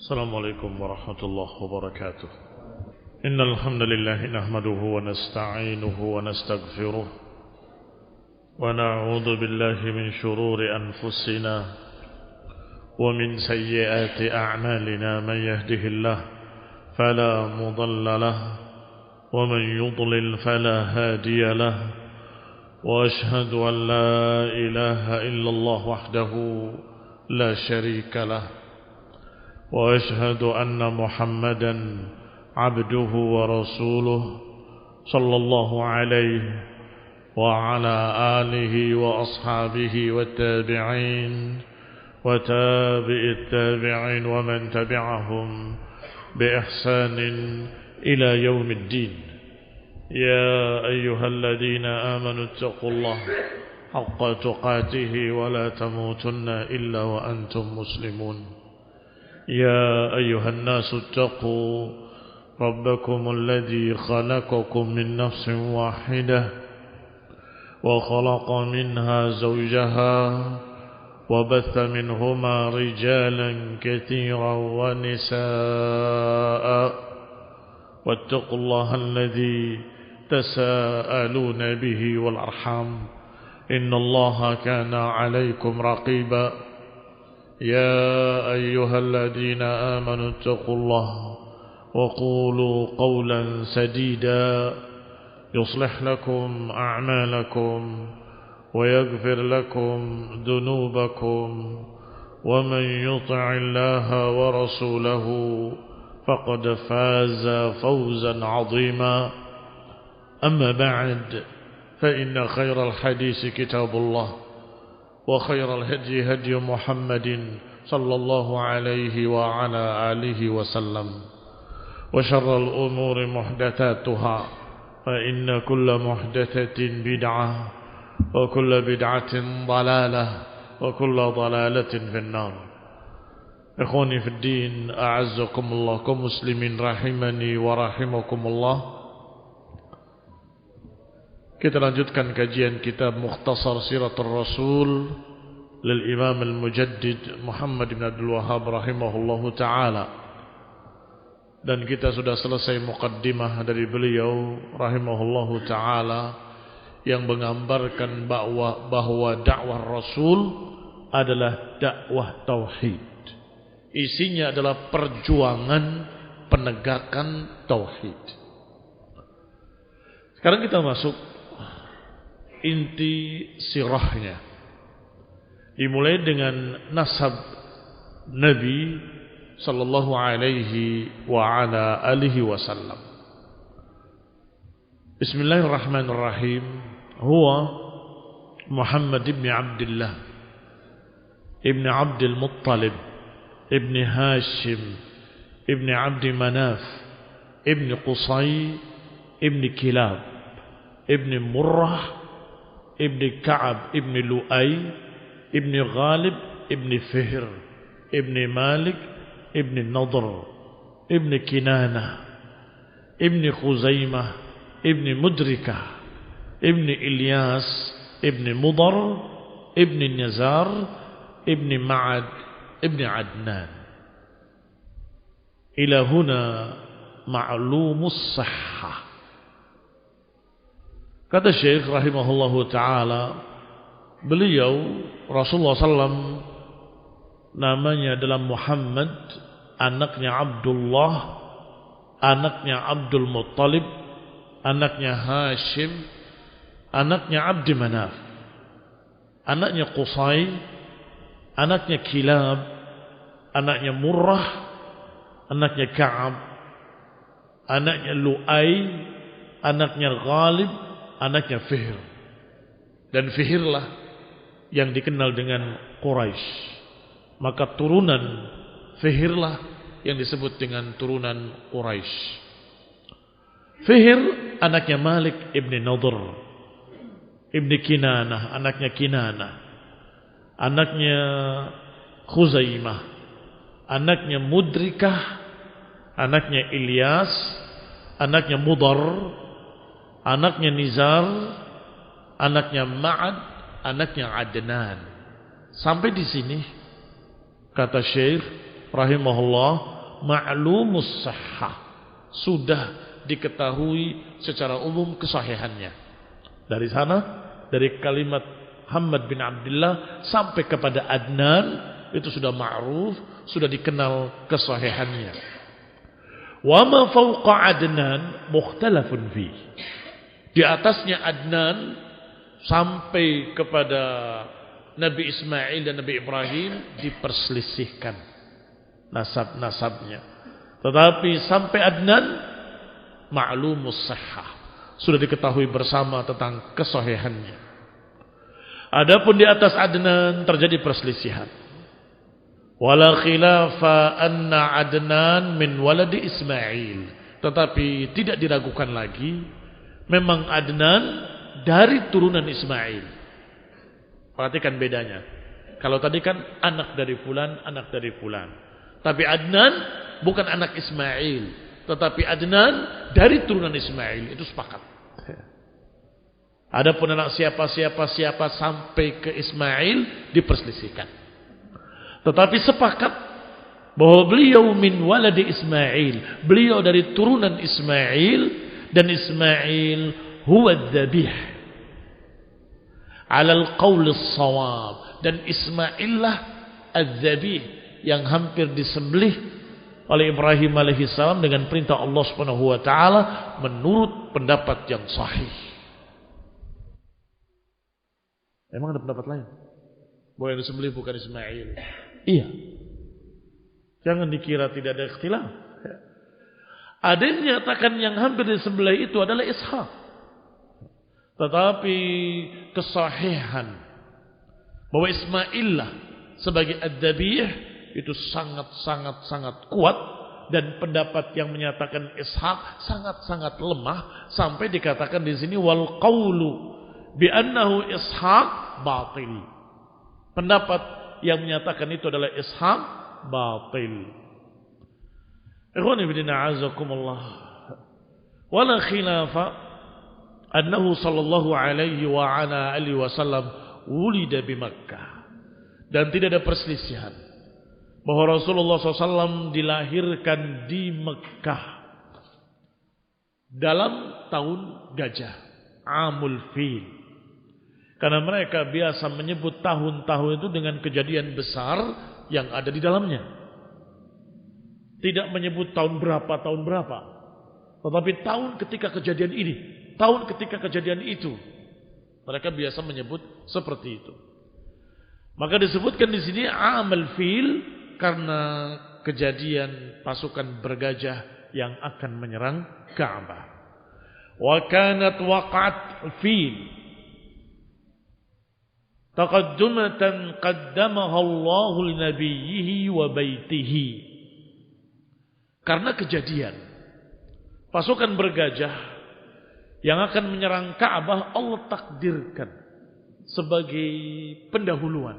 السلام عليكم ورحمة الله وبركاته. إن الحمد لله نحمده ونستعينه ونستغفره ونعوذ بالله من شرور أنفسنا ومن سيئات أعمالنا. من يهده الله فلا مضل له ومن يضلل فلا هادي له، وأشهد أن لا إله إلا الله وحده لا شريك له، وأشهد أن محمدا عبده ورسوله صلى الله عليه وعلى آله وأصحابه والتابعين وتابع التابعين ومن تبعهم بإحسان إلى يوم الدين. يا أيها الذين آمنوا اتقوا الله حق تقاته ولا تموتن إلا وأنتم مسلمون. يا أيها الناس اتقوا ربكم الذي خلقكم من نفس واحدة وخلق منها زوجها وبث منهما رجالا كثيرا ونساء، واتقوا الله الذي تساءلون به والأرحام إن الله كان عليكم رقيبا. يا أيها الذين آمنوا اتقوا الله وقولوا قولا سديدا يصلح لكم أعمالكم ويغفر لكم ذنوبكم، ومن يطع الله ورسوله فقد فاز فوزا عظيما. أما بعد، فإن خير الحديث كتاب الله، وخير الهدي هدي محمد صلى الله عليه وعلى آله وسلم، وشر الأمور محدثاتها، فإن كل محدثة بدعة وكل بدعة ضلالة وكل ضلالة في النار. إخواني في الدين، أعزكم الله كمسلمين rahimani wa rahimakumullah. Kita lanjutkan kajian kitab Mukhtasar Siratul Rasul lil Imam Al-Mujaddid Muhammad bin Abdul Wahhab rahimahullahu ta'ala. Dan kita sudah selesai muqaddimah dari beliau rahimahullahu ta'ala yang menggambarkan bahwa dakwah Rasul adalah dakwah tauhid. Isinya adalah perjuangan penegakan tauhid. Sekarang kita masuk inti sirahnya, dimulai dengan nasab Nabi sallallahu alaihi wa ala alihi wasallam. Bismillahirrahmanirrahim. Huwa Muhammad ibn Abdullah ibn Abdul Muttalib ibn Hashim ibn Abd Manaf ibn Qusay ibn Kilab ibn Murrah ibn Ka'ab ibn Lu'ay ibn Ghalib ibn Fihr ibn Malik ibn Nadr ibn Kinana ibn Khuzaimah ibn Mudrikah ibn Ilyas ibn Mudar ibn Nizar ibn Ma'ad ibn Adnan. Ila huna ma'lumus sahhah. Kata Syekh rahimahullahu ta'ala, beliau Rasulullah SAW namanya adalah Muhammad, anaknya Abdullah, anaknya Abdul Muttalib, anaknya Hashim, anaknya Abd Manaf, anaknya Qusay, anaknya Kilab, anaknya Murrah, anaknya Ka'ab, anaknya Lu'ay, anaknya Ghalib, anaknya Fihr. Dan Fihrlah yang dikenal dengan Quraisy. Maka turunan Fihrlah yang disebut dengan turunan Quraisy. Fihr anaknya Malik ibn Nadr ibn Kinanah, anaknya Kinanah, anaknya Khuzaimah, anaknya Mudrikah, anaknya Ilyas, anaknya Mudar, anaknya Nizar, anaknya Ma'ad, anaknya Adnan. Sampai di sini kata Syekh rahimahullah, ma'lumus sahhah. Sudah diketahui secara umum kesahihannya. Dari sana, dari kalimat Muhammad bin Abdullah sampai kepada Adnan, itu sudah ma'ruf, sudah dikenal kesahihannya. Wa ma fawqa Adnan mukhtalafun fi. Di atasnya Adnan sampai kepada Nabi Ismail dan Nabi Ibrahim diperselisihkan nasab-nasabnya. Tetapi sampai Adnan ma'lumus sahhah, sudah diketahui bersama tentang kesahihannya. Adapun di atas Adnan terjadi perselisihan. Wala khilafa anna Adnan min waladi Ismail. Tetapi tidak diragukan lagi, memang Adnan dari turunan Ismail. Perhatikan bedanya. Kalau tadi kan anak dari fulan, anak dari fulan. Tapi Adnan bukan anak Ismail, tetapi Adnan dari turunan Ismail. Itu sepakat. Adapun anak siapa sampai ke Ismail diperselisihkan. Tetapi sepakat bahwa beliau min waladi Ismail, beliau dari turunan Ismail, dan Ismail huwa dzabih alal qaul as-shawab, dan Ismaillah az-zabih yang hampir disembelih oleh Ibrahim alaihissalam dengan perintah Allah Subhanahu wa taala menurut pendapat yang sahih. Emang ada pendapat lain bahwa yang disembelih bukan Ismail? Iya. Jangan dikira tidak ada ikhtilaf. Ada yang menyatakan yang hampir disembelih itu adalah Ishaq. Tetapi kesahihan bahwa Ismaillah sebagai ad-dabih itu sangat kuat, dan pendapat yang menyatakan Ishaq sangat lemah sampai dikatakan di sini wal qaulu bi annahu Ishaq batil. Pendapat yang menyatakan itu adalah Ishaq batil. Ikhwani fillah azakumullah. Wala khilafa annahu sallallahu alaihi wa ala alihi wasallam wulida di Makkah. Dan tidak ada perselisihan bahwa Rasulullah SAW dilahirkan di Mekah dalam tahun gajah, Amul Fil. Karena mereka biasa menyebut tahun-tahun itu dengan kejadian besar yang ada di dalamnya. Tidak menyebut tahun berapa, tetapi tahun ketika kejadian ini, tahun ketika kejadian itu. Mereka biasa menyebut seperti itu. Maka disebutkan di sini Amul Fil karena kejadian pasukan bergajah yang akan menyerang Ka'bah. Wa kanat waqa'at fil taqaddumatan qaddamaha Allahu li nabiyhi wa baitihi. Karena kejadian pasukan bergajah yang akan menyerang Ka'bah, Allah takdirkan sebagai pendahuluan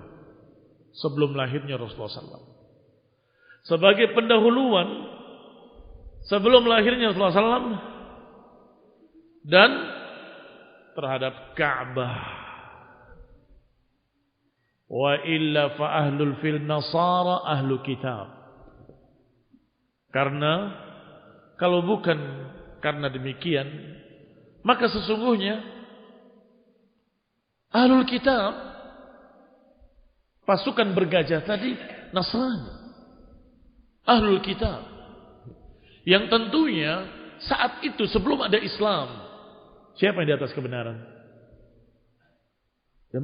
sebelum lahirnya Rasulullah SAW. Sebagai pendahuluan sebelum lahirnya Rasulullah SAW dan terhadap Ka'bah. Wa illa fa ahlul fil nasara ahlu kitab. Karena kalau bukan karena demikian, maka sesungguhnya ahlul kitab, pasukan bergajah tadi, Nasrani. Ahlul kitab yang tentunya saat itu sebelum ada Islam, siapa yang di atas kebenaran? Ya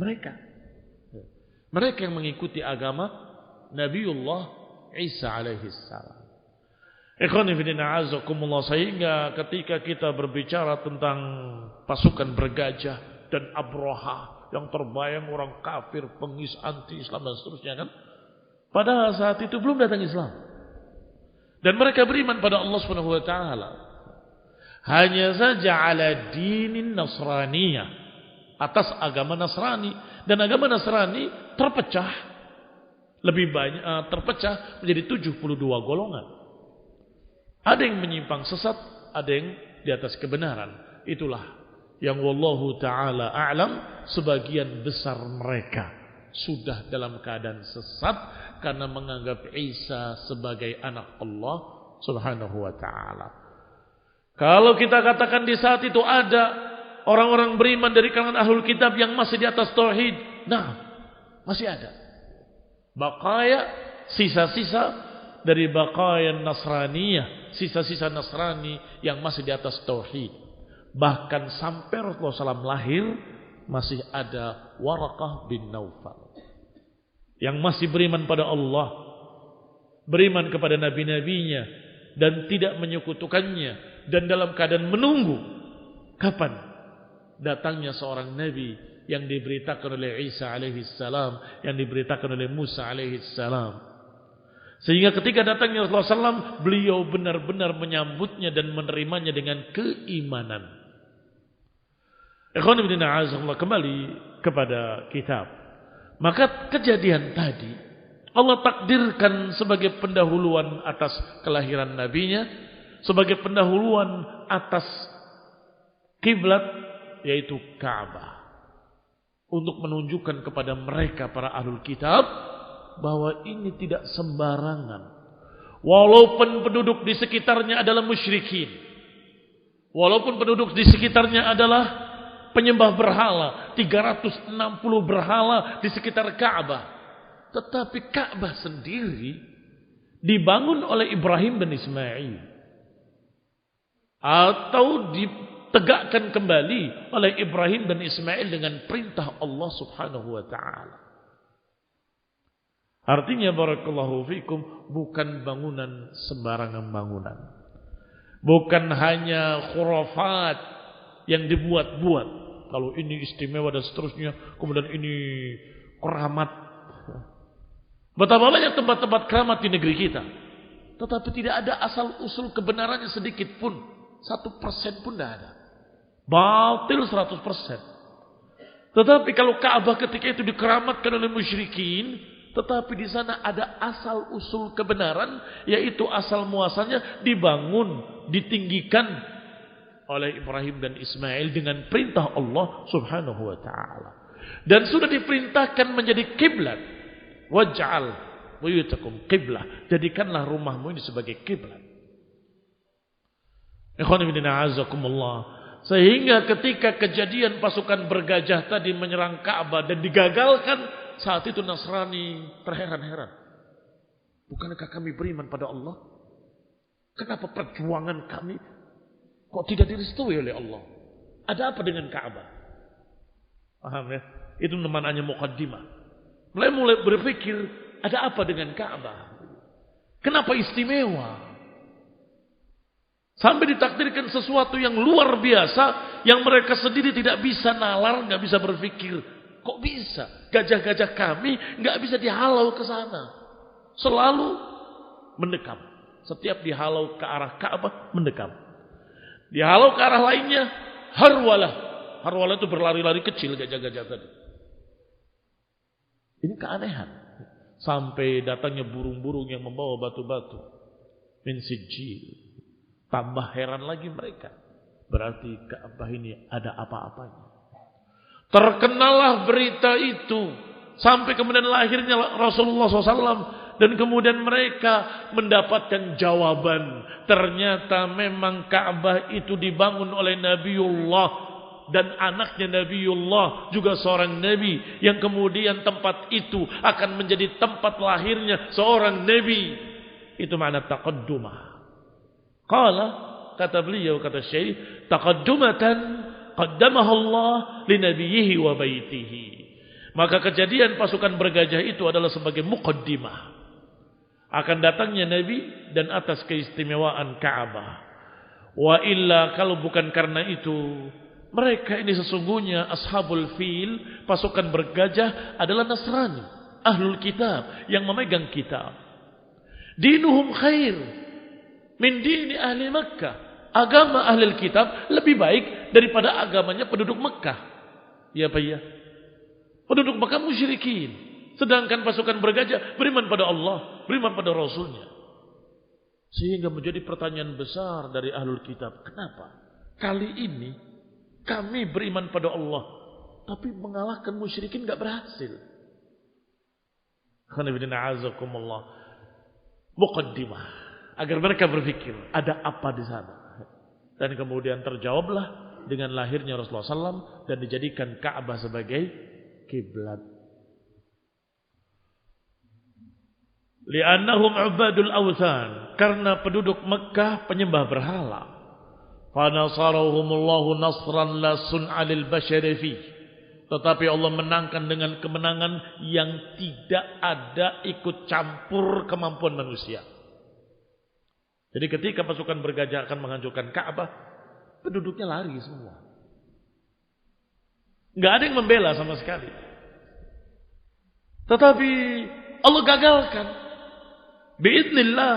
mereka yang mengikuti agama Nabiullah Isa alaihissalam. Ikhwani fillah azakumullah. Sehingga ketika kita berbicara tentang pasukan bergajah dan Abraha yang terbayang orang kafir, pengis, anti-Islam dan seterusnya kan, padahal saat itu belum datang Islam. Dan mereka beriman pada Allah Subhanahu wa taala. Hanya saja ala dinin Nasraniyah, atas agama Nasrani, dan agama Nasrani terpecah lebih banyak, terpecah menjadi 72 golongan. Ada yang menyimpang sesat, ada yang di atas kebenaran. Itulah yang wallahu taala a'lam sebagian besar mereka sudah dalam keadaan sesat karena menganggap Isa sebagai anak Allah Subhanahu wa taala. Kalau kita katakan di saat itu ada orang-orang beriman dari kalangan ahlul kitab yang masih di atas tauhid, nah, masih ada. Baqaya, sisa-sisa dari baqaya Nasraniyah, sisa-sisa Nasrani yang masih di atas tauhid. Bahkan sampai Rasulullah SAW lahir masih ada Waraqah bin Naufal yang masih beriman pada Allah, beriman kepada nabi-nabinya dan tidak menyekutukannya, dan dalam keadaan menunggu kapan datangnya seorang nabi yang diberitakan oleh Isa alaihissalam, yang diberitakan oleh Musa alaihissalam. Sehingga ketika datangnya Rasulullah SAW, beliau benar-benar menyambutnya dan menerimanya dengan keimanan. Ikhwan fillah a'azakumullah, kembali kepada kitab. Maka kejadian tadi Allah takdirkan sebagai pendahuluan atas kelahiran nabinya, sebagai pendahuluan atas kiblat yaitu Ka'bah, untuk menunjukkan kepada mereka para ahlul kitab bahwa ini tidak sembarangan. Walaupun penduduk di sekitarnya adalah musyrikin, walaupun penduduk di sekitarnya adalah penyembah berhala, 360 berhala di sekitar Ka'bah, tetapi Ka'bah sendiri dibangun oleh Ibrahim dan Ismail, atau ditegakkan kembali oleh Ibrahim dan Ismail dengan perintah Allah Subhanahu wa taala. Artinya barakallahu fikum, bukan bangunan sembarangan bangunan. Bukan hanya khurafat yang dibuat-buat. Kalau ini istimewa dan seterusnya, kemudian ini keramat. Betapa banyak tempat-tempat keramat di negeri kita, tetapi tidak ada asal usul kebenarannya sedikit pun, 1% pun tidak ada. Batil 100%. Tetapi kalau Ka'bah ketika itu dikeramatkan oleh musyrikin, tetapi di sana ada asal usul kebenaran, yaitu asal muasalnya dibangun, ditinggikan oleh Ibrahim dan Ismail dengan perintah Allah Subhanahu wa taala. Dan sudah diperintahkan menjadi kiblat. Waj'al buyutakum qiblah. Jadikanlah rumahmu ini sebagai kiblat. Ikhwan fillah a'azakumullah. Sehingga ketika kejadian pasukan bergajah tadi menyerang Ka'bah dan digagalkan, saat itu Nasrani terheran-heran. Bukankah kami beriman pada Allah? Kenapa perjuangan kami kok tidak direstui oleh Allah? Ada apa dengan Ka'bah? Paham ya? Itu namanya muqaddimah. Mulai berpikir, ada apa dengan Ka'bah? Kenapa istimewa? Sampai ditakdirkan sesuatu yang luar biasa, yang mereka sendiri tidak bisa nalar, nggak bisa berpikir. Kok bisa? Gajah-gajah kami nggak bisa dihalau ke sana. Selalu mendekam. Setiap dihalau ke arah Ka'bah, mendekam. Dihalau ke arah lainnya, harwalah. Harwalah itu berlari-lari kecil gajah-gajah tadi. Ini keanehan. Sampai datangnya burung-burung yang membawa batu-batu. Min sijil. Tambah heran lagi mereka. Berarti Ka'bah ini ada apa-apanya. Terkenalah berita itu. Sampai kemudian lahirnya Rasulullah SAW. Dan kemudian mereka mendapatkan jawaban. Ternyata memang Ka'bah itu dibangun oleh Nabiullah. Dan anaknya Nabiullah juga seorang Nabi. Yang kemudian tempat itu akan menjadi tempat lahirnya seorang Nabi. Itu makna taqaddumah. Qala, kata beliau, kata Syekh, taqaddumatan qaddamaha Allah li nabiyhi wa baitihi. Maka kejadian pasukan bergajah itu adalah sebagai muqaddimah akan datangnya Nabi dan atas keistimewaan Ka'bah. Wa illa, kalau bukan karena itu, mereka ini sesungguhnya ashabul fil, pasukan bergajah adalah Nasrani, ahlul kitab yang memegang kitab. Dinuhum khair min dini ahli Makkah. Agama ahli kitab lebih baik daripada agamanya penduduk Mekah. Ya Pak ya. Penduduk Mekah musyrikin, sedangkan pasukan bergajah beriman pada Allah, beriman pada Rasulnya. Sehingga menjadi pertanyaan besar dari ahlul kitab, kenapa kali ini kami beriman pada Allah, tapi mengalahkan musyrikin gak berhasil? Muqaddimah, agar mereka berpikir ada apa di sana. Dan kemudian terjawablah dengan lahirnya Rasulullah SAW dan dijadikan Ka'bah sebagai kiblat. Li'annahum ubadul awthan, karena penduduk Mekah penyembah berhala. Fanasarahumullahu nasran la sun'a lil bashari fi. Tetapi Allah menangkan dengan kemenangan yang tidak ada ikut campur kemampuan manusia. Jadi ketika pasukan bergajah akan menghancurkan Ka'bah, penduduknya lari semua. Enggak ada yang membela sama sekali. Tetapi Allah gagalkan. Biidznillah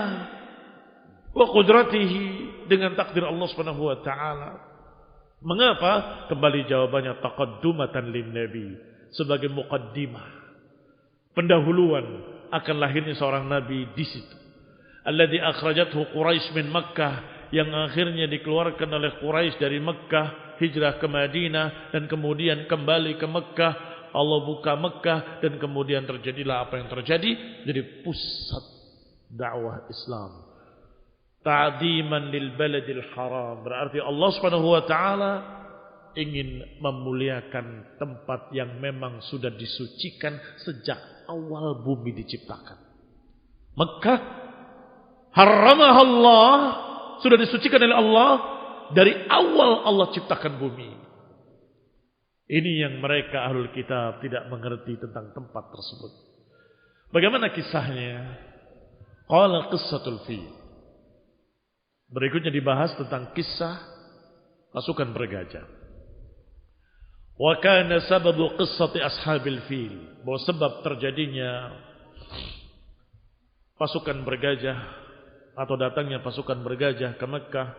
wa qudratihi, dengan takdir Allah Subhanahu wa taala. Mengapa? Kembali jawabannya taqaddumatan lin nabi, sebagai muqaddimah, pendahuluan akan lahirnya seorang nabi di situ. Alladzi akhrajathu Quraisy min Makkah, yang akhirnya dikeluarkan oleh Quraisy dari Makkah, hijrah ke Madinah dan kemudian kembali ke Makkah. Allah buka Makkah dan kemudian terjadilah apa yang terjadi, jadi pusat dakwah Islam. Ta'ziman lil baladil haram, berarti Allah Subhanahu wa taala ingin memuliakan tempat yang memang sudah disucikan sejak awal bumi diciptakan. Mekah haramah Allah, sudah disucikan oleh Allah dari awal Allah ciptakan bumi. Ini yang mereka ahlul kitab tidak mengerti tentang tempat tersebut. Bagaimana kisahnya? Qala qissatul fil. Berikutnya dibahas tentang kisah pasukan bergajah. Wa kana sababu qissati ashabil fil, bahwa sebab terjadinya pasukan bergajah atau datangnya pasukan bergajah ke Mekah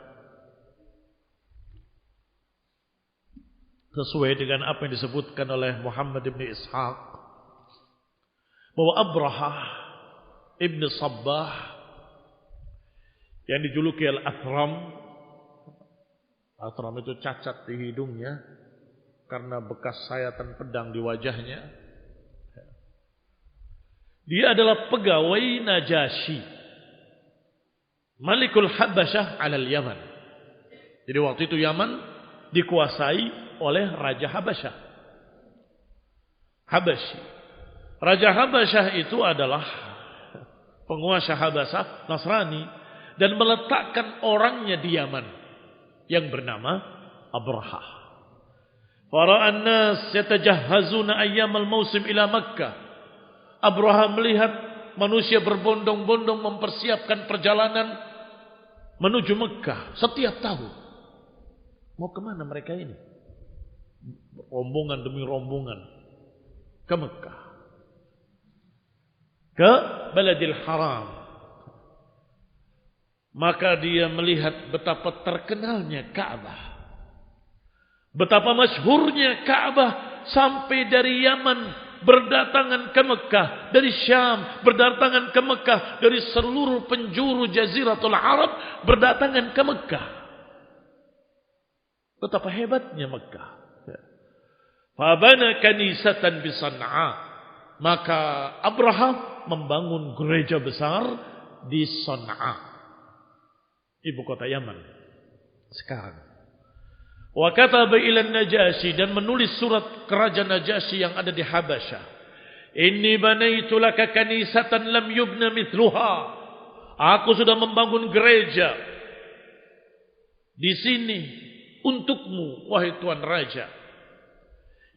sesuai dengan apa yang disebutkan oleh Muhammad ibn Ishaq, bahwa Abraha ibn Sabbah yang dijuluki Al-Athram. Athram itu cacat di hidungnya karena bekas sayatan pedang di wajahnya. Dia adalah pegawai Najasyi, Malikul Habasyah alal Yaman. Jadi waktu itu Yaman dikuasai oleh Raja Habasyah. Habasyi. Raja Habasyah itu adalah penguasa Habasyah Nasrani dan meletakkan orangnya di Yaman yang bernama Abraha. Fara'an nas yatajahhazuna ayyamal mausim ila Makkah. Abraha melihat manusia berbondong-bondong mempersiapkan perjalanan menuju Mekah setiap tahun. Mau kemana mereka ini? Rombongan demi rombongan ke Mekah, ke Baladil Haram. Maka dia melihat betapa terkenalnya Ka'bah, betapa masyhurnya Ka'bah, sampai dari Yaman berdatangan ke Mekah, dari Syam berdatangan ke Mekah, dari seluruh penjuru Jaziratul Arab berdatangan ke Mekah. Betapa hebatnya Mekah. Fabana kanisatan bi San'a, maka Abraham membangun gereja besar di San'a, ibu kota Yaman sekarang. Wa kataba ila Najasyi, dan menulis surat ke Raja Najasyi yang ada di Habasyah. Inni banaitu laka kanisatan lam yubna mithluha. Aku sudah membangun gereja di sini untukmu, wahai tuan raja,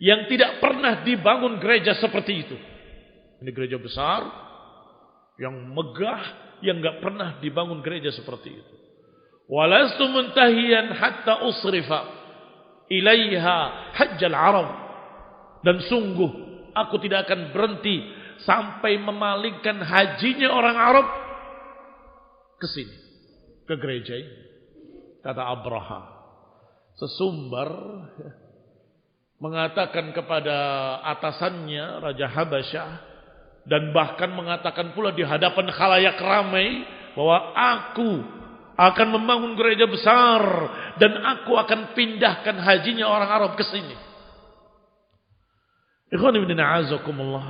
yang tidak pernah dibangun gereja seperti itu. Ini gereja besar yang megah, yang enggak pernah dibangun gereja seperti itu. Walastu muntahiyan hatta usrifa ilaiha hajjal Arab, dan sungguh aku tidak akan berhenti sampai memalingkan hajinya orang Arab ke sini, ke gereja ini. Kata Abraha, sesumbar mengatakan kepada atasannya Raja Habasyah, dan bahkan mengatakan pula di hadapan khalayak ramai, bahwa aku akan membangun gereja besar dan aku akan pindahkan hajinya orang Arab ke sini. Ikhwan ibn a'azakumullah.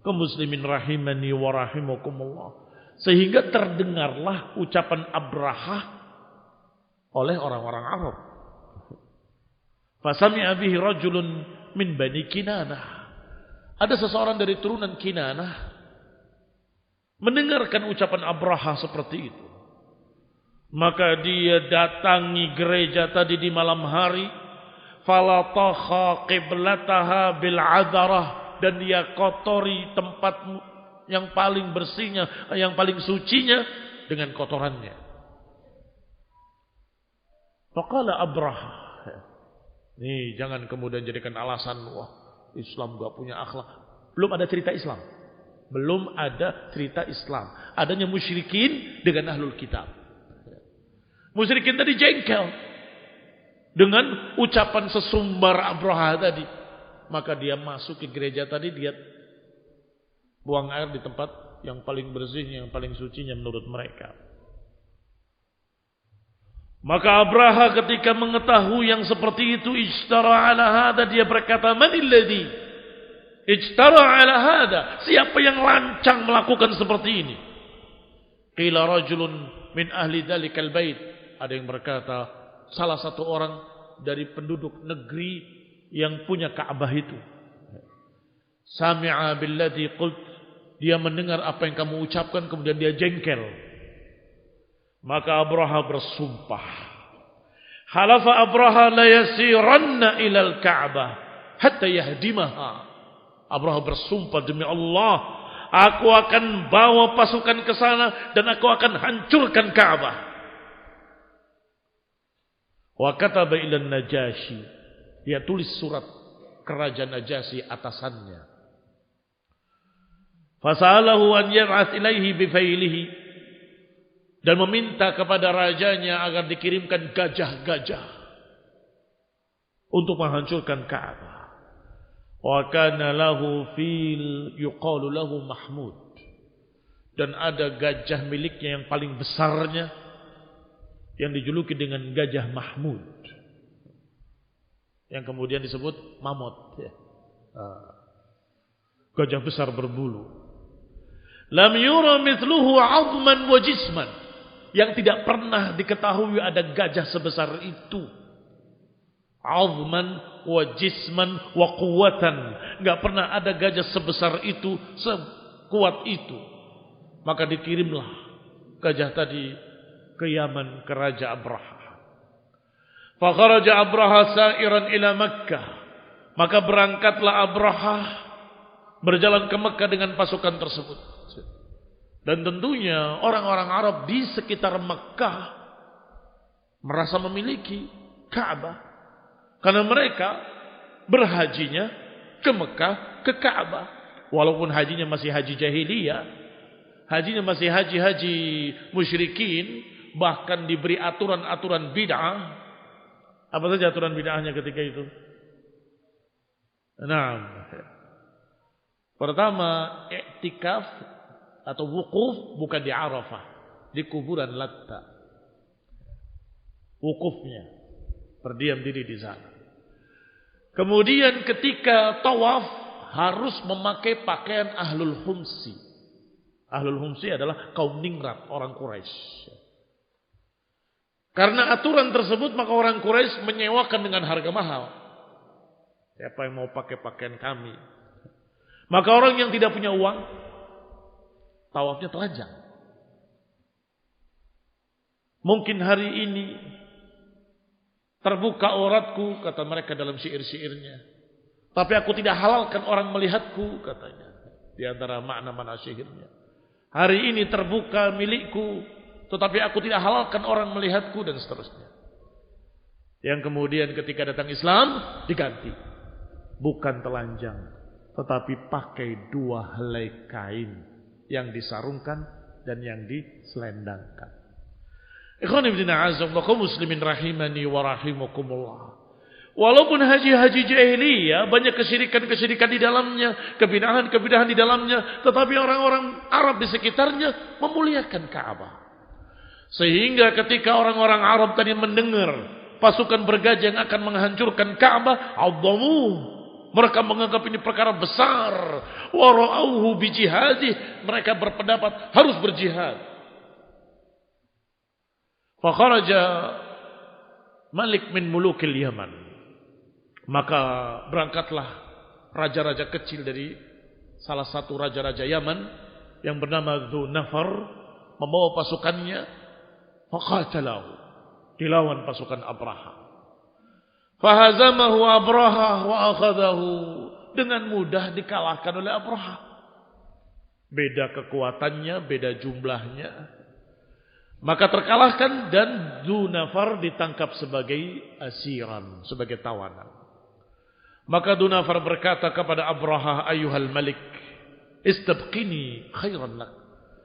Kaum muslimin rahimani wa rahimakumullah. Sehingga terdengarlah ucapan Abrahah oleh orang-orang Arab. Fasami'a bihi rajulun min bani Kinanah. Ada seseorang dari turunan Kinanah mendengarkan ucapan Abrahah seperti itu. Maka dia datangi gereja tadi di malam hari. Falataha qiblataha bil adarah. Dan dia kotori tempat yang paling bersihnya, yang paling sucinya dengan kotorannya. Faqala Abraha. Nih jangan kemudian jadikan alasan, wah Islam gak punya akhlak. Belum ada cerita Islam. Belum ada cerita Islam. Adanya musyrikin dengan ahlul kitab. Musyrikin tadi jengkel dengan ucapan sesumbar Abraha tadi. Maka dia masuk ke gereja tadi, dia buang air di tempat yang paling bersihnya, yang paling sucinya menurut mereka. Maka Abraha ketika mengetahui yang seperti itu, ijtara ala hada, dia berkata, manil ladzi ijtara ala hada, siapa yang lancang melakukan seperti ini? Qila rajulun min ahli dzalikal bait, ada yang berkata salah satu orang dari penduduk negeri yang punya Ka'bah itu. Sami'a billadzi qult, dia mendengar apa yang kamu ucapkan kemudian dia jengkel. Maka Abraha bersumpah. Halafa Abraha la yasiranna ilal Ka'bah hatta yahdimaha. Abraha bersumpah, demi Allah, aku akan bawa pasukan ke sana dan aku akan hancurkan Ka'bah. Wa kataba ila Najasyi, dia tulis surat ke Raja Najasyi atasannya. Fasalahu an yab'ats ilaihi bifailihi, dan meminta kepada rajanya agar dikirimkan gajah-gajah untuk menghancurkan Ka'bah. Wa kana lahu fil yuqalu lahu Mahmud, dan ada gajah miliknya yang paling besarnya yang dijuluki dengan Gajah Mahmud, yang kemudian disebut mamut, ya. Gajah besar berbulu. Lam yura mithluhu 'azman wa jisman, yang tidak pernah diketahui ada gajah sebesar itu. 'Azman wa jisman wa quwwatan, enggak pernah ada gajah sebesar itu, sekuat itu. Maka dikirimlah gajah tadi ke Yaman, ke Raja Abraha. Fakharaja Abraha sa'iran ila Makkah, maka berangkatlah Abraha berjalan ke Makkah dengan pasukan tersebut. Dan tentunya orang-orang Arab di sekitar Makkah merasa memiliki Ka'bah, karena mereka berhajinya ke Makkah, ke Ka'bah. Walaupun hajinya masih haji jahiliyah, hajinya masih haji-haji musyrikin, bahkan diberi aturan-aturan bid'ah. Apa saja aturan bid'ahnya ketika itu? Nah, pertama, i'tikaf atau wukuf bukan di Arafah, di kuburan Latta. Wukufnya berdiam diri di sana. Kemudian ketika tawaf harus memakai pakaian ahlul humsi. Ahlul humsi adalah kaum ningrat, orang Quraisy. Karena aturan tersebut, maka orang Quraisy menyewakan dengan harga mahal. Siapa yang mau pakai pakaian kami? Maka orang yang tidak punya uang, tawafnya telanjang. Mungkin hari ini terbuka auratku, kata mereka dalam syair-syairnya. Tapi aku tidak halalkan orang melihatku, katanya. Di antara makna-makna syairnya. Hari ini terbuka milikku, tetapi aku tidak halalkan orang melihatku, dan seterusnya. Yang kemudian ketika datang Islam diganti, bukan telanjang, tetapi pakai 2 helai kain yang disarungkan dan yang diselendangkan. Ikhwan fillah a'azzakumullah, kaum muslimin rahimani wa rahimakumullah. Walaupun haji-haji jahiliyah banyak kesyirikan-kesyirikan di dalamnya, kebidahan-kebidahan di dalamnya, tetapi orang-orang Arab di sekitarnya memuliakan Ka'bah. Sehingga ketika orang-orang Arab tadi mendengar pasukan bergajah yang akan menghancurkan Ka'bah, 'azzamu, Mereka menganggap ini perkara besar. Wa ra'auhu bi jihadih. Mereka berpendapat harus berjihad. Fa kharaja Malik min mulukil Yaman. Maka berangkatlah raja-raja kecil dari salah satu raja-raja Yaman yang bernama Dzunafar membawa pasukannya faqatalahu, dilawan pasukan Abraha. Fahazamahu Abraha wa akhadahu, dengan mudah dikalahkan oleh Abraha. Beda kekuatannya, beda jumlahnya. Maka terkalahkan dan Dzunafar ditangkap sebagai asiran, sebagai tawanan. Maka Dzunafar berkata kepada Abraha, "Ayyuhal malik, istabqini khairan lak."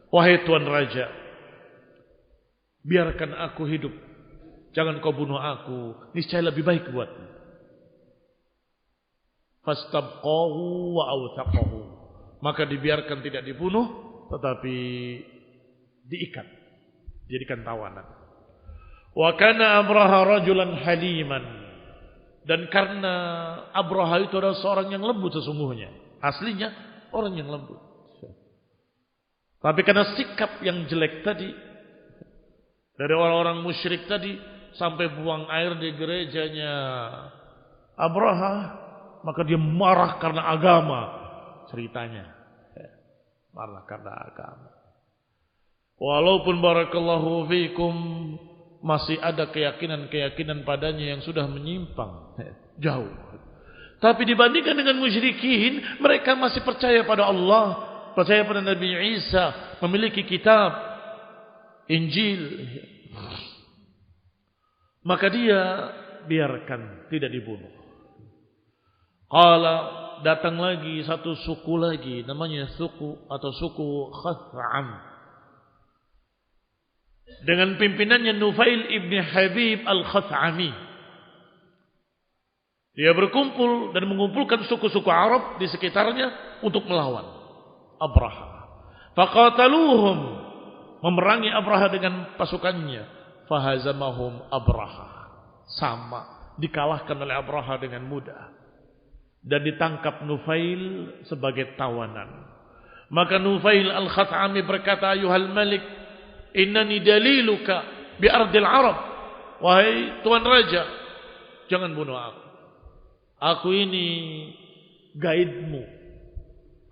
Wahai tuan raja, biarkan aku hidup. Jangan kau bunuh aku, niscaya lebih baik buatmu. Fastabqahu wa awthaqahu. Maka dibiarkan tidak dibunuh, tetapi diikat, jadikan tawanan. Wa kana Abraha rajulan haliman. Dan karena Abraha itu adalah seorang yang lembut sesungguhnya. Aslinya orang yang lembut. Tapi karena sikap yang jelek tadi, dari orang-orang musyrik tadi, sampai buang air di gerejanya Abraha, maka dia marah karena agama. Ceritanya marah karena agama. Walaupun barakallahu fikum masih ada keyakinan-keyakinan padanya yang sudah menyimpang jauh, tapi dibandingkan dengan musyrikin, mereka masih percaya pada Allah, percaya pada Nabi Isa, memiliki kitab Injil. Maka dia biarkan, tidak dibunuh. Qala, datang lagi satu suku lagi, namanya suku Khath'am, dengan pimpinannya Nufail ibn Habib al-Khath'ami. Dia berkumpul dan mengumpulkan suku-suku Arab di sekitarnya untuk melawan Abraha. Faqataluhum, memerangi Abraha dengan pasukannya. Fahazamahum Abraha, sama dikalahkan oleh Abraha dengan mudah, dan ditangkap Nufail sebagai tawanan. Maka Nufail al-Khath'ami berkata, "Ayuhal malik, innani daliluka bi ardil Arab." Wahai tuan raja, jangan bunuh aku. Aku ini guide-mu.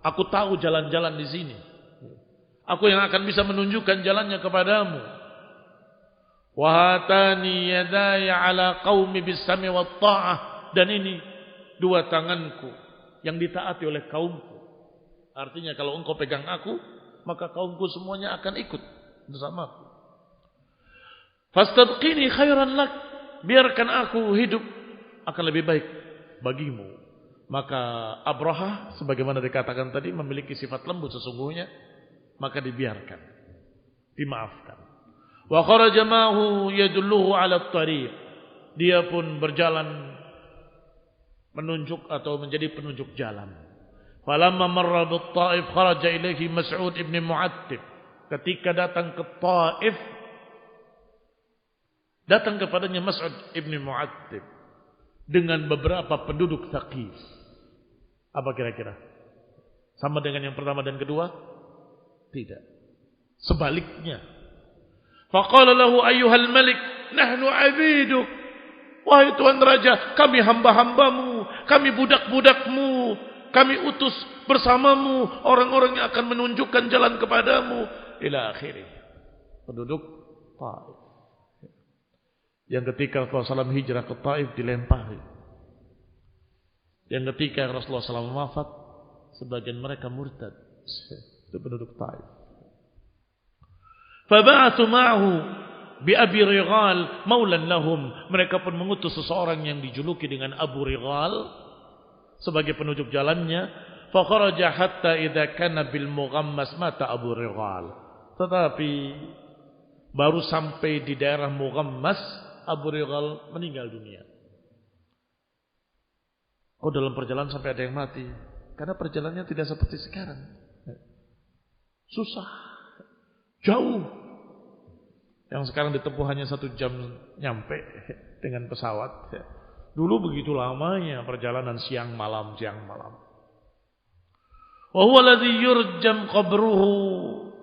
Aku tahu jalan-jalan di sini. Aku yang akan bisa menunjukkan jalannya kepadamu. Wahatani yadaya ala qaumi bis-sami wat ta'ah, dan ini dua tanganku yang ditaati oleh kaumku. Artinya kalau engkau pegang aku, maka kaumku semuanya akan ikut bersamaku. Fastabqini khairan lak, biarkan aku hidup akan lebih baik bagimu. Maka Abraha sebagaimana dikatakan tadi memiliki sifat lembut sesungguhnya, maka dibiarkan, dimaafkan. Wa kharaja ma'hu yadulluhu 'ala at-tariq. Dia pun berjalan menunjuk atau menjadi penunjuk jalan. Falamma marra bit-Taif kharaja ilaihi Mas'ud ibn Mu'attib. Ketika datang ke Taif, datang kepadanya Mas'ud ibn Mu'attib dengan beberapa penduduk Thaqif. Apa kira-kira? Sama dengan yang pertama dan kedua? Tidak. Sebaliknya. Faqala lahu ayyuhal malik, nahnu abiduk. Wahai tuan raja, kami hamba-hambamu, kami budak-budakmu, kami utus bersamamu orang-orang yang akan menunjukkan jalan kepadamu. Ila akhirih. Penduduk Taif. Yang ketika Rasulullah SAW hijrah ke Taif dilempari. Yang ketika Rasulullah SAW wafat, sebagian mereka murtad. Itu penduduk Taif. Faba'athu ma'ahu bi Abi Righal maulan lahum. Mereka pun mengutus seseorang yang dijuluki dengan Abu Righal sebagai penunjuk jalannya. Fa kharaja hatta idza kana bil Mughammas mata Abu Righal. Tetapi baru sampai di daerah Mughammas, Abu Righal meninggal dunia. Oh, dalam perjalanan sampai ada yang mati. Karena perjalanannya tidak seperti sekarang. Susah. Jauh. Yang sekarang ditempuh hanya 1 jam nyampe dengan pesawat. Dulu begitu lamanya perjalanan siang malam. Wa huwa alladhi yurjam qabruhu,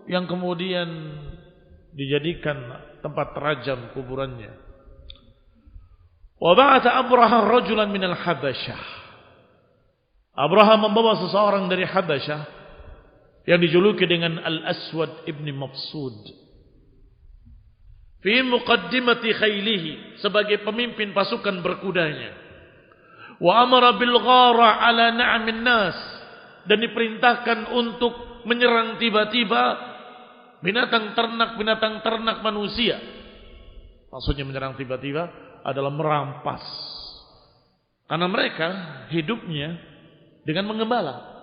yang kemudian dijadikan tempat terajam kuburannya. Wa ba'atha Abraha rajulan minal Habasyah. Abraha membawa seseorang dari Habasyah yang dijuluki dengan Al-Aswad ibn Mafsud. Fi muqaddimati khailihi, sebagai pemimpin pasukan berkudanya. Wa amara bil ghara ala na'amin nas, dan diperintahkan untuk menyerang tiba-tiba binatang ternak manusia. Maksudnya menyerang tiba-tiba adalah merampas. Karena mereka hidupnya dengan mengembala.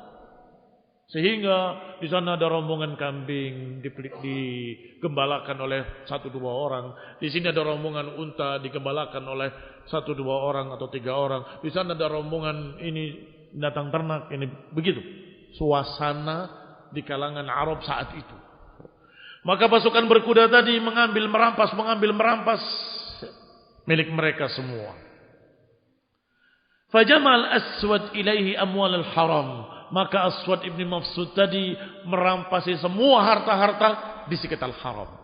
Sehingga di sana ada rombongan kambing digembalakan oleh 1-2 orang. Di sini ada rombongan unta digembalakan oleh 1-2 orang atau 3 orang. Di sana ada rombongan ini binatang ternak ini, begitu suasana di kalangan Arab saat itu. Maka pasukan berkuda tadi mengambil merampas milik mereka semua. Fajamal Aswad ilaihi amwal al-haram, maka Aswad ibn Mafsud tadi merampasi semua harta-harta di sekitar haram.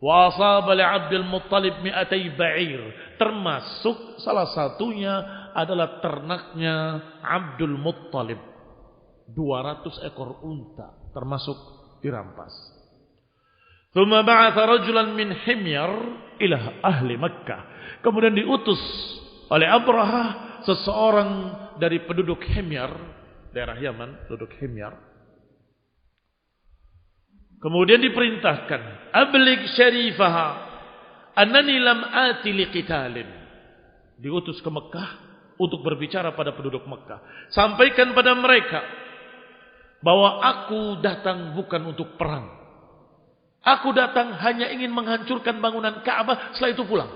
Wa asaba li Abdul Muttalib 200 ba'ir, termasuk salah satunya adalah ternaknya Abdul Muttalib. 200 ekor unta termasuk dirampas. Thumma ba'atha rajulan min Himyar ila ahli Makkah. Kemudian diutus oleh Abraha seseorang dari penduduk Himyar, daerah Yaman, penduduk Himyar. Kemudian diperintahkan, ablig syarifaha annani lam ati liqitalin. Diutus ke Mekah untuk berbicara pada penduduk Mekah. Sampaikan pada mereka bahwa aku datang bukan untuk perang. Aku datang hanya ingin menghancurkan bangunan Ka'bah, setelah itu pulang.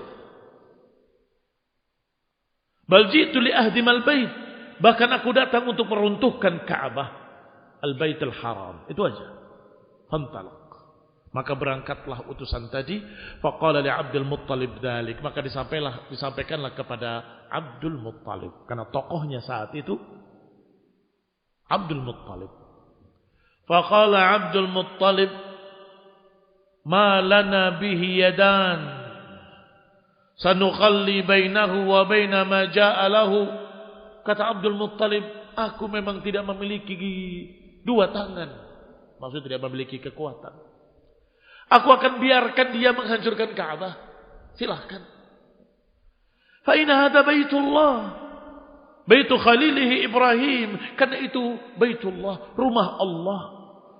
Bal ji'tu li ahdimal bait. Bahkan aku datang untuk meruntuhkan Ka'bah, Al-Baitul Haram. Itu aja. Fantalaq. Maka berangkatlah utusan tadi. Faqala li Abdul Muttalib dzalik. Maka disampaikanlah kepada Abdul Muttalib. Karena tokohnya saat itu Abdul Muttalib. Faqala Abdul Muttalib, ma lana bihi yadan, sanukhalli bainahu wa baina ma ja'a lahu. Kata Abdul Muttalib, aku memang tidak memiliki 2 tangan. Maksudnya tidak memiliki kekuatan. Aku akan biarkan dia menghancurkan Ka'bah. Silahkan. Fa inna hadza baitullah, baitu khalilihi Ibrahim. Karena itu baitullah, rumah Allah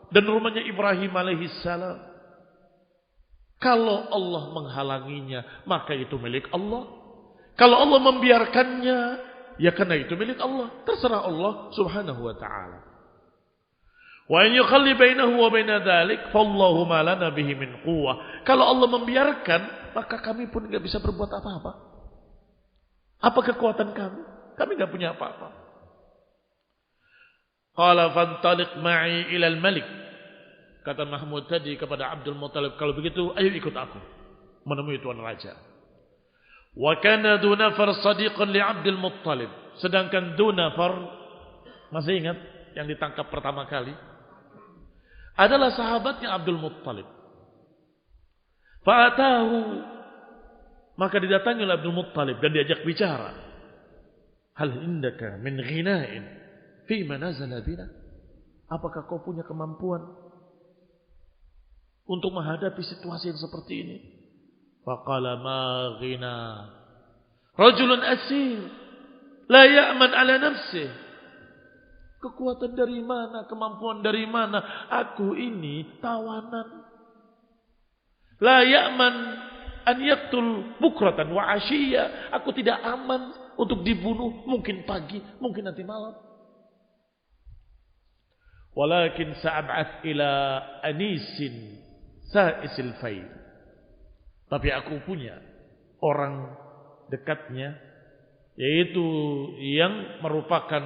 dan rumahnya Ibrahim alaihi salam. Kalau Allah menghalanginya, maka itu milik Allah. Kalau Allah membiarkannya, ya karena itu milik Allah. Terserah Allah subhanahu wa ta'ala. Wa in yukhalli bainahu wa baina dzalik, fallahu ma lana bihi min quwwah. Kalau Allah membiarkan, maka kami pun enggak bisa berbuat apa-apa. Apa kekuatan kami? Kami enggak punya apa-apa. Qala fantaliq ma'i ila al-malik. Kata Mahmud tadi kepada Abdul Muttalib, kalau begitu ayo ikut aku menemui tuan raja. Wa kana Dunafar sadiqan li Abdul Muttalib. Sedangkan Dunafar, masih ingat yang ditangkap pertama kali, adalah sahabatnya Abdul Muttalib. Fa'atahu, maka didatangi oleh Abdul Muttalib dan diajak bicara. Hal indaka min ghina'in fi ma nazala bina? Apakah kau punya kemampuan untuk menghadapi situasi yang seperti ini? Faqala ma ghina rajulun asir la ya'man ala nafsihi. Kekuatan dari mana, kemampuan dari mana? Aku ini tawanan. La ya'man an yaqtul bukratan wa 'ashiyya. Aku tidak aman untuk dibunuh, mungkin pagi, mungkin nanti malam. Walakin sa'ab'ath ila anisin sa'isil fail. Tapi aku punya orang dekatnya, yaitu yang merupakan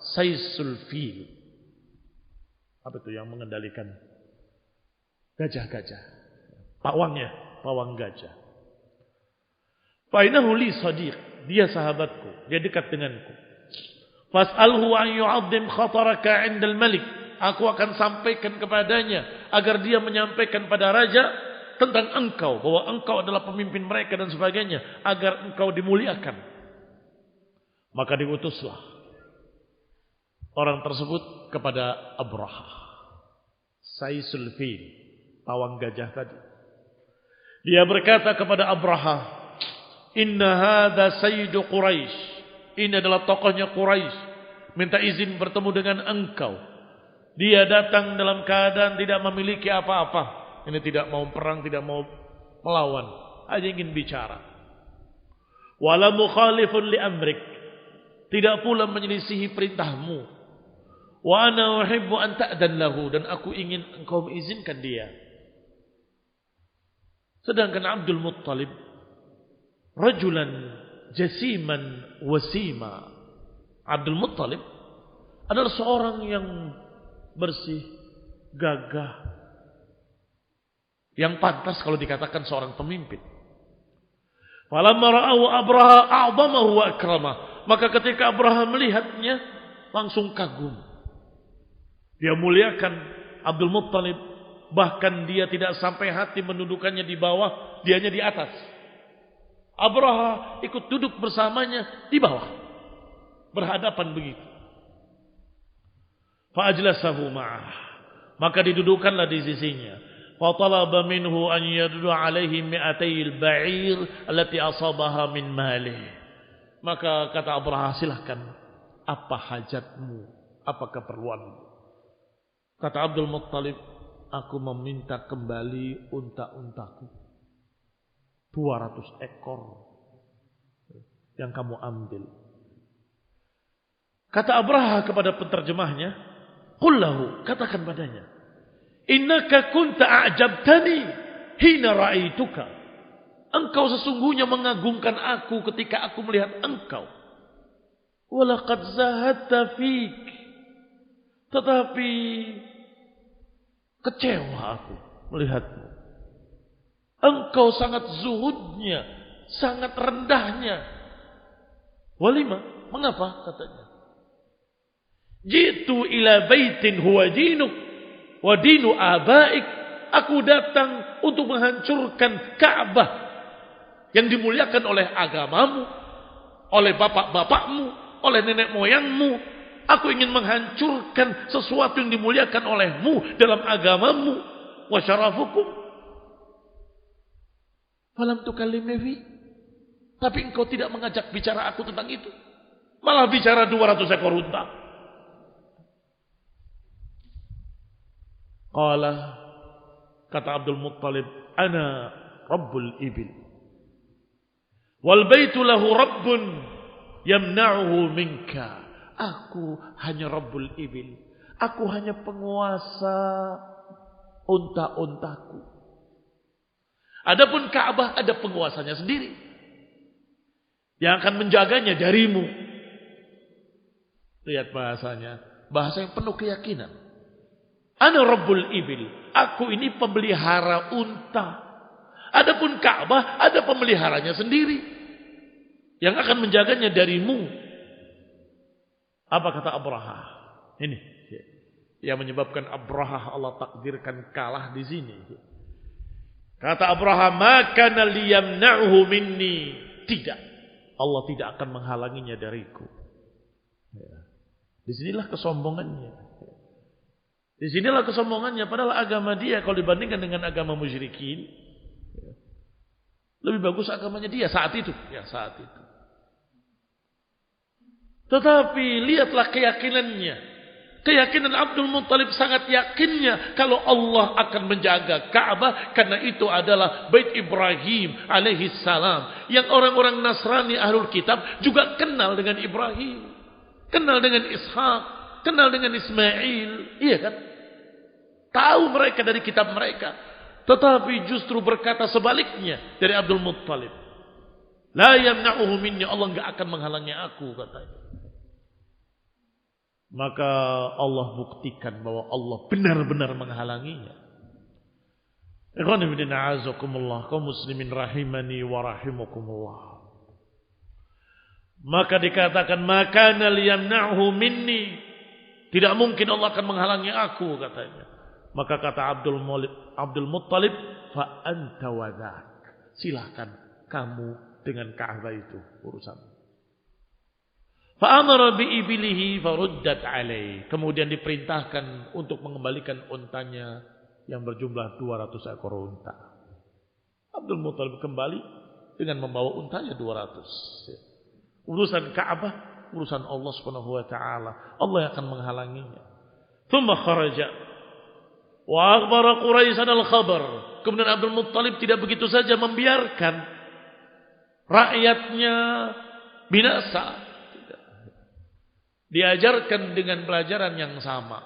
saisul fil. Apa itu yang mengendalikan gajah-gajah? Pawang gajah. Fa innahu li sadiq, dia sahabatku, dia dekat denganku. Fas'alhu an yu'azzim khataraka 'inda al-malik. Aku akan sampaikan kepadanya agar dia menyampaikan pada raja tentang engkau, bahwa engkau adalah pemimpin mereka dan sebagainya, agar engkau dimuliakan. Maka diutuslah orang tersebut kepada Abraha, Saisul Fil, pawang gajah tadi. Dia berkata kepada Abraha, "Inna hadza sayyidu Quraisy." Ini adalah tokohnya Quraisy, minta izin bertemu dengan engkau. Dia datang dalam keadaan tidak memiliki apa-apa. Ini tidak mau perang, tidak mau melawan, hanya ingin bicara. Wala mukhalifun li amrik, tidak pula menyelisihi perintahmu. Wa ana uhibbu an ta'dan lahu, dan aku ingin engkau mengizinkan dia. Sedangkan Abdul Muttalib rajulan jasiman wasima. Abdul Muttalib adalah seorang yang bersih, gagah, yang pantas kalau dikatakan seorang pemimpin. Falamma ra'ahu Abraha a'zamahu wa akramah. Maka ketika Abraha melihatnya, langsung kagum. Dia muliakan Abdul Muttalib, bahkan dia tidak sampai hati mendudukannya di bawah, dianya di atas. Abraha ikut duduk bersamanya di bawah, berhadapan begitu. Fa'ajlasahu ma'ah, maka didudukkanlah di sisinya. Fatalaba minhu an yaddu alaihi mi'atayil ba'ir allati asabaha min malih. Maka kata Abraha, silahkan, apa hajatmu, apa keperluanmu? Kata Abdul Muttalib, aku meminta kembali unta-untaku 200 ekor yang kamu ambil. Kata Abraha kepada penterjemahnya, qul lahu, katakan padanya, innaka kunta a'jabtani hina ra'aituka. Engkau sesungguhnya mengagumkan aku ketika aku melihat engkau. Walaqad zahadta fik, tetapi kecewa aku melihatmu. Engkau sangat zuhudnya, sangat rendahnya. Walima, mengapa katanya? Jitu ila baitin huwa dinuk wa dinu abaik. Aku datang untuk menghancurkan Ka'bah yang dimuliakan oleh agamamu, oleh bapak-bapakmu, oleh nenek moyangmu. Aku ingin menghancurkan sesuatu yang dimuliakan olehmu dalam agamamu. Wa syarafukum. Falam tukallimni fi, tapi engkau tidak mengajak bicara aku tentang itu, malah bicara 200 ekor unta. Qala, kata Abdul Muttalib, ana rabbul ibil wal baitu lahu rabbun yamna'uhu minka. Aku hanya rabbul ibil, aku hanya penguasa unta-untaku. Adapun Ka'bah ada penguasanya sendiri yang akan menjaganya darimu. Lihat bahasanya, bahasa yang penuh keyakinan. Ana rabbul ibil, aku ini pemelihara unta. Adapun Ka'bah ada pemeliharanya sendiri yang akan menjaganya darimu. Apa kata Abraha? Ini yang menyebabkan Abraha Allah takdirkan kalah di sini. Kata Abraham, maka liyamna'uhu minni. Tidak, Allah tidak akan menghalanginya dariku. Disinilah kesombongannya. Disinilah kesombongannya. Padahal agama dia kalau dibandingkan dengan agama musyrikin, lebih bagus agamanya dia saat itu. Ya, saat itu. Tetapi lihatlah keyakinannya. Keyakinan Abdul Muttalib sangat yakinnya kalau Allah akan menjaga Ka'bah, karena itu adalah Bait Ibrahim alaihi salam yang orang-orang Nasrani Ahlul Kitab juga kenal dengan Ibrahim, kenal dengan Ishak, kenal dengan Ismail, iya kan? Tahu mereka dari kitab mereka, tetapi justru berkata sebaliknya dari Abdul Muttalib. La yamna'uhu minni, Allah enggak akan menghalangi aku, katanya. Maka Allah buktikan bahwa Allah benar-benar menghalanginya. Ikhwan fillah, a'azakumullah, kaum muslimin rahimani wa rahimakumullah. Maka dikatakan makana liyamna'hu minni. Tidak mungkin Allah akan menghalangi aku katanya. Maka kata Abdul Muttalib, fa anta wadak. Silahkan kamu dengan Ka'bah itu urusan. Fa amara bi ibilihi faruddat alaih. Kemudian diperintahkan untuk mengembalikan untanya yang berjumlah 200 ekor unta. Abdul Muttalib kembali dengan membawa untanya 200. Urusan Ka'bah, urusan Allah Subhanahu wa taala. Allah yang akan menghalanginya. Tsumma kharaja wa akhbara Quraisyan al-khabar. Kemudian Abdul Muttalib tidak begitu saja membiarkan rakyatnya binasa. Diajarkan dengan pelajaran yang sama.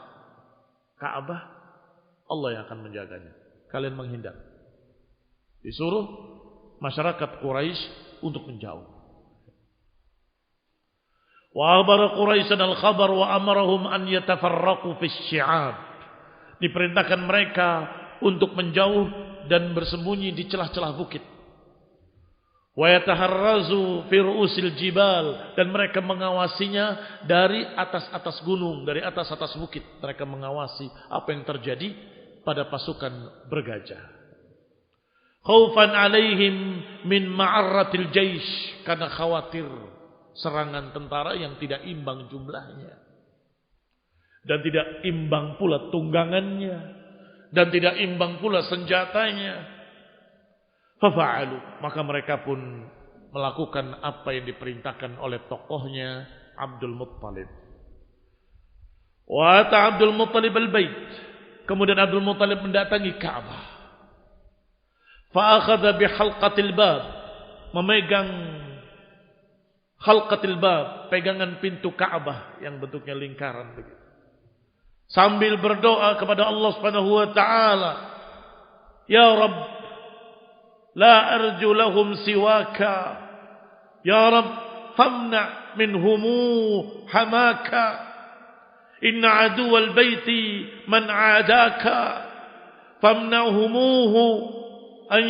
Ka'bah Allah yang akan menjaganya. Kalian menghindar. Disuruh masyarakat Quraisy untuk menjauh. Wa akhbara Quraisyan al-khabar wa amarahum an yatafarraqu fi syi'ab. Diperintahkan mereka untuk menjauh dan bersembunyi di celah-celah bukit. Wa yataharrazu fi ru'usil jibal, dan mereka mengawasinya dari atas-atas gunung, dari atas-atas bukit. Mereka mengawasi apa yang terjadi pada pasukan bergajah. Khaufan alaihim min ma'arratil jaish, karena khawatir serangan tentara yang tidak imbang jumlahnya. Dan tidak imbang pula tunggangannya. Dan tidak imbang pula senjatanya. Fafa'alu. Maka mereka pun melakukan apa yang diperintahkan oleh tokohnya Abdul Muttalib. Wa ata Abdul Muttalib al-bait. Kemudian Abdul Muttalib mendatangi Ka'bah. Fa'akhadha bihalqatil bab. Memegang halqatil bab, pegangan pintu Ka'bah yang bentuknya lingkaran begitu. Sambil berdoa kepada Allah Subhanahu wa taala, ya Rabb, la arju lahum siwaka. Ya Rabb, famna minhum hamaka. Inna aduwal baiti man adaka. Famna'humuhu an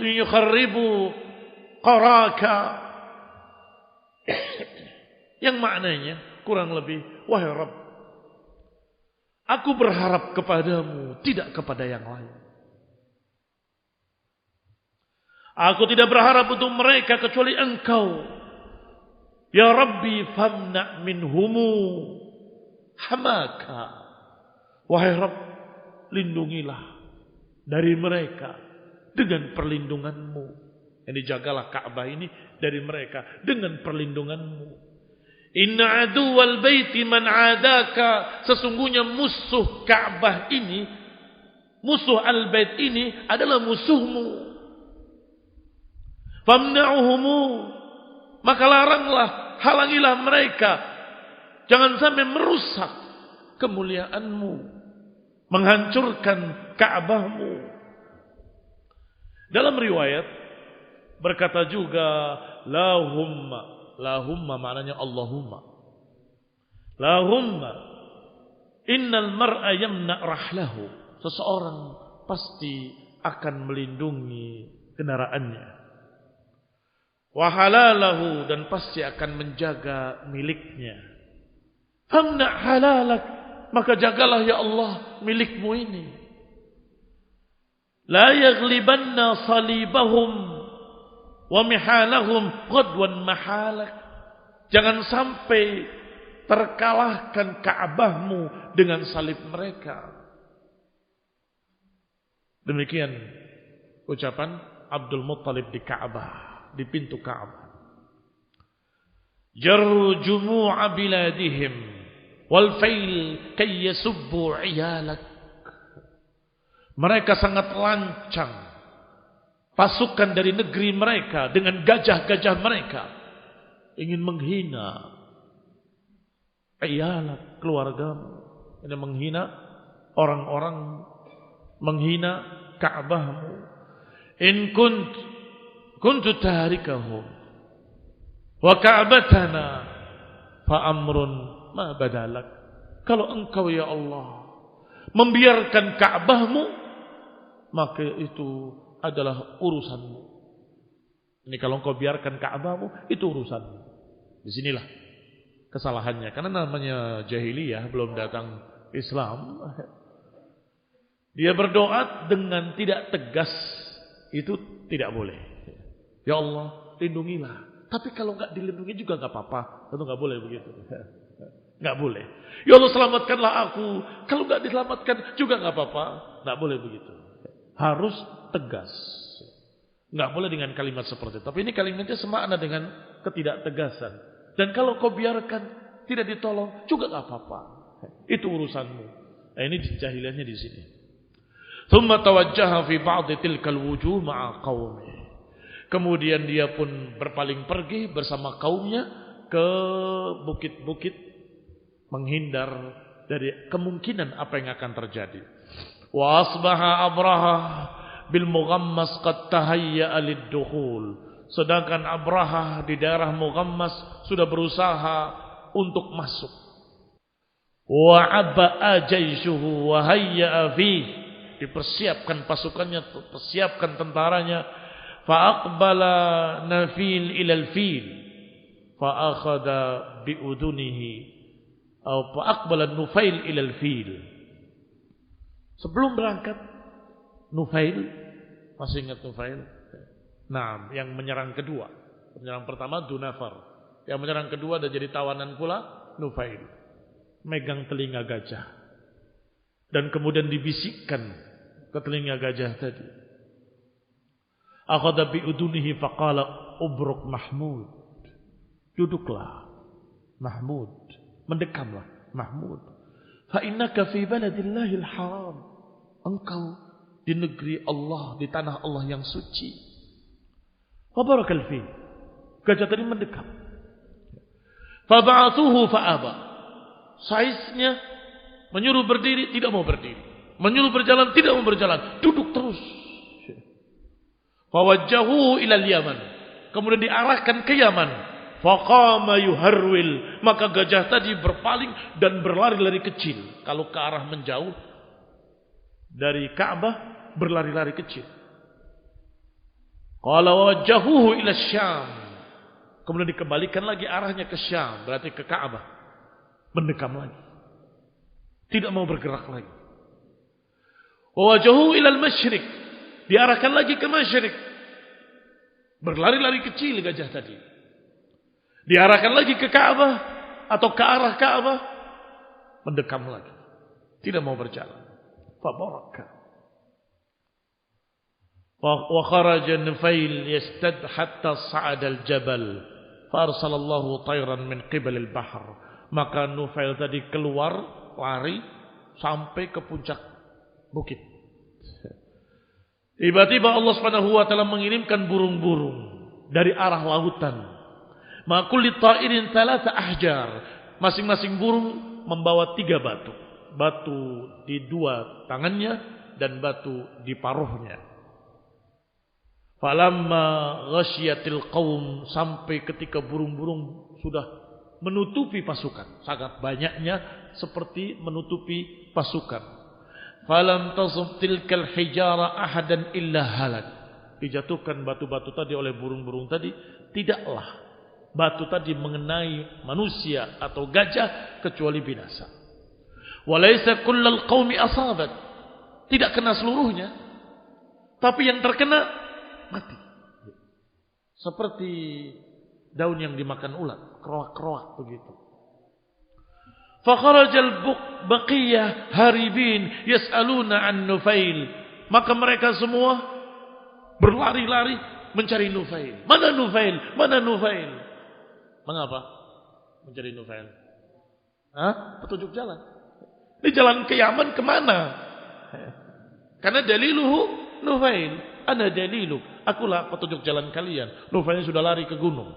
yukharribu qaraka. Yang maknanya kurang lebih, wahai Rabb, aku berharap kepadamu, tidak kepada yang lain. Aku tidak berharap untuk mereka kecuali engkau. Ya Rabbi famna' minhumu hamaka. Wahai Rabb, lindungilah dari mereka dengan perlindunganmu. Yang dijagalah Ka'bah ini dari mereka dengan perlindunganmu. Inna aduwal baiti man adaka. Sesungguhnya musuh Ka'bah ini, musuh al-bait ini adalah musuhmu. Famna'uhumu. Maka laranglah, halangilah mereka. Jangan sampai merusak kemuliaanmu, menghancurkan Ka'bahmu. Dalam riwayat berkata juga lahumma. Lahumma maknanya Allahumma. Lahumma innal mar'a yamna rahlahu. Seseorang pasti akan melindungi kendaraannya. Wa halalahu, dan pasti akan menjaga miliknya. Famna halalak, maka jagalah ya Allah milikmu ini. La yaghlibanna salibahum wa mihalahum ghadwan mahalak. Jangan sampai terkalahkan Ka'bahmu dengan salib mereka. Demikian ucapan Abdul Muttalib di Ka'bah, di pintu Ka'bah. Jarru jumu'a biladihim wal fail kay yasubbu 'iyalak. Mereka sangat lancang, pasukan dari negeri mereka dengan gajah-gajah mereka ingin menghina iyalak, keluargamu. Ini menghina orang-orang, menghina Ka'bahmu. In kuntu tarikahum wa ka'batana fa amrun ma badalak. Kalau engkau ya Allah membiarkan Ka'bahmu, maka itu adalah urusanmu. Ini kalau engkau biarkan Ka'bahmu, itu urusanmu. Disinilah kesalahannya. Karena namanya jahiliyah, belum datang Islam. Dia berdoa dengan tidak tegas, itu tidak boleh. Ya Allah, lindungilah. Tapi kalau nggak dilindungi juga nggak apa-apa. Tentu nggak boleh begitu. Nggak boleh. Ya Allah, selamatkanlah aku. Kalau nggak diselamatkan juga nggak apa-apa. Nggak boleh begitu. Harus tegas. Nggak boleh dengan kalimat seperti itu. Tapi ini kalimatnya semakna dengan ketidaktegasan. Dan kalau kau biarkan tidak ditolong juga nggak apa-apa. Itu urusanmu. Nah, ini jahiliyahnya di sini. Thumma tawajjaha fi ba'd tilkal wujuh ma'a qaumi. Kemudian dia pun berpaling pergi bersama kaumnya ke bukit-bukit menghindar dari kemungkinan apa yang akan terjadi. Wa asbaha Abraha bil Mughammas qad tahayya'a lid-dukhul. Sedangkan Abraha di daerah Mughammas sudah berusaha untuk masuk. Wa aba'a jayshuhu wa hayya'a fihi. Dipersiapkan pasukannya, persiapkan tentaranya. Fa'aqbala Nafil ilal fil fa'akhadha bi'udunihi atau fa'aqbala Nufail ilal fil. Sebelum berangkat Nufail, masih ingat Nufail? Nah, yang menyerang kedua. Penyerang pertama Dunafar. Yang menyerang kedua dan jadi tawanan pula Nufail. Megang telinga gajah. Dan kemudian dibisikkan ke telinga gajah tadi. Akhadha bi'udunihi faqala ubruk Mahmud. Duduklah Mahmud. Mendekamlah Mahmud. Fa innaka fi baladillahil haram. Engkau di negeri Allah, di tanah Allah yang suci. Fa barakal fi. Gajah tadi mendekam. Fa ba'athuhu fa aba. Saiznya menyuruh berdiri, tidak mau berdiri. Menyuruh berjalan, tidak mau berjalan. Duduk terus. Fawajjahu ilal Yaman. Kemudian diarahkan ke Yaman. Faqama yuharwil. Maka gajah tadi berpaling dan berlari-lari kecil. Kalau ke arah menjauh dari Ka'bah, berlari-lari kecil. Qala wajjahuhu ila Syam. Kemudian dikembalikan lagi arahnya ke Syam, berarti ke Ka'bah. Mendekam lagi. Tidak mau bergerak lagi. Wajjahuhu ila al-Masyriq. Diarahkan lagi ke Masyriq. Berlari-lari kecil gajah tadi. Diarahkan lagi ke Ka'bah atau ke arah Ka'bah, mendekam lagi. Tidak mau berjalan. Fabaraka. Wa kharaja Nufail yastad hatta sa'ada al-jabal. Farsalallahu tayran min qibal al-bahr. Maka Nufail tadi keluar lari sampai ke puncak bukit. Tiba-tiba Allah Subhanahu wa taala mengirimkan burung-burung dari arah lautan. Ma kulli ta'irin thalatha ahjar. Masing-masing burung membawa 3 batu. Batu di 2 tangannya dan batu di paruhnya. Falamma ghasyiyatil qaum, sampai ketika burung-burung sudah menutupi pasukan. Sangat banyaknya seperti menutupi pasukan. Falam tasub tilkal hijara ahadan illa halak. Dijatuhkan batu-batu tadi oleh burung-burung tadi, tidaklah batu tadi mengenai manusia atau gajah kecuali binasa. Walaysa kullal qaumi asabat. Tidak kena seluruhnya, tapi yang terkena mati. Seperti daun yang dimakan ulat, keroak-keroak begitu. Fakharajal baqiyah haribin yas'aluna an Nufail. Maka mereka semua berlari-lari mencari Nufail. Mana Nufail? Mana Nufail? Mengapa mencari Nufail? Petunjuk jalan. Ini jalan ke Yaman kemana? Karena daliluhu Nufail. Ana dalilu. Akulah petunjuk jalan kalian. Nufail sudah lari ke gunung.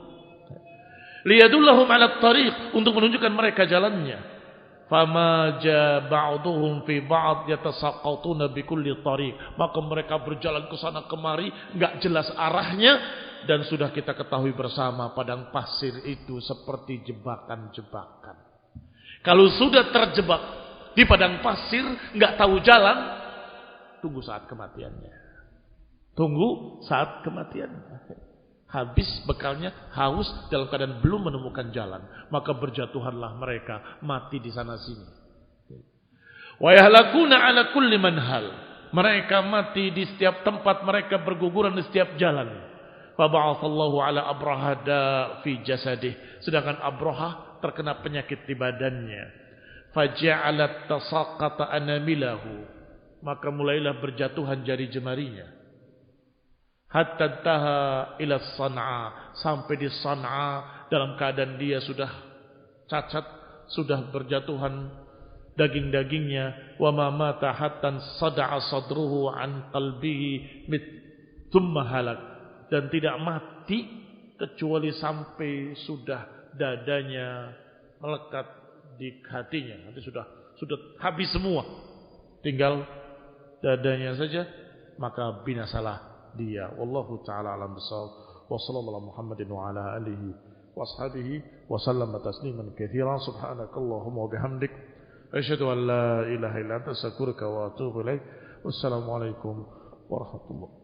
Liyadullahum ala tariq, untuk menunjukkan mereka jalannya. Fama ja ba'duhum fi ba'd yatasaqatuna bi kulli tariq. Maka mereka berjalan ke sana kemari, enggak jelas arahnya, dan sudah kita ketahui bersama padang pasir itu seperti jebakan-jebakan. Kalau sudah terjebak di padang pasir, enggak tahu jalan, tunggu saat kematiannya. Tunggu saat kematiannya. habis bekalnya, haus dalam keadaan belum menemukan jalan, maka berjatuhanlah mereka mati di sana sini. Wa yahlakuna ala kulli manhal, mereka mati di setiap tempat, mereka berguguran di setiap jalan. Fa ba'atsallahu ala abrahada fi jasadih, sedangkan Abraha terkena penyakit di badannya. Faja'alat tasaqata anamilahu, maka mulailah berjatuhan jari jemarinya. Hatta taha ila San'a, sampai di San'a dalam keadaan dia sudah cacat, sudah berjatuhan daging-dagingnya. Wa ma mata hatta sada'a sadruhu an qalbihi thumma halak, dan tidak mati kecuali sampai sudah dadanya melekat di hatinya. Nanti sudah habis semua, tinggal dadanya saja, maka binasalah dia. Wallahu ta'ala alam bisawab. Wa sallallahu Muhammadin wa ala alihi wa ashabihi wa sallama tasliman katsiran. Subhanakallahumma wa bihamdik asyhadu an la ilaha illa anta astaghfiruka wa atubu ilaik. Wassalamu alaikum warahmatullahi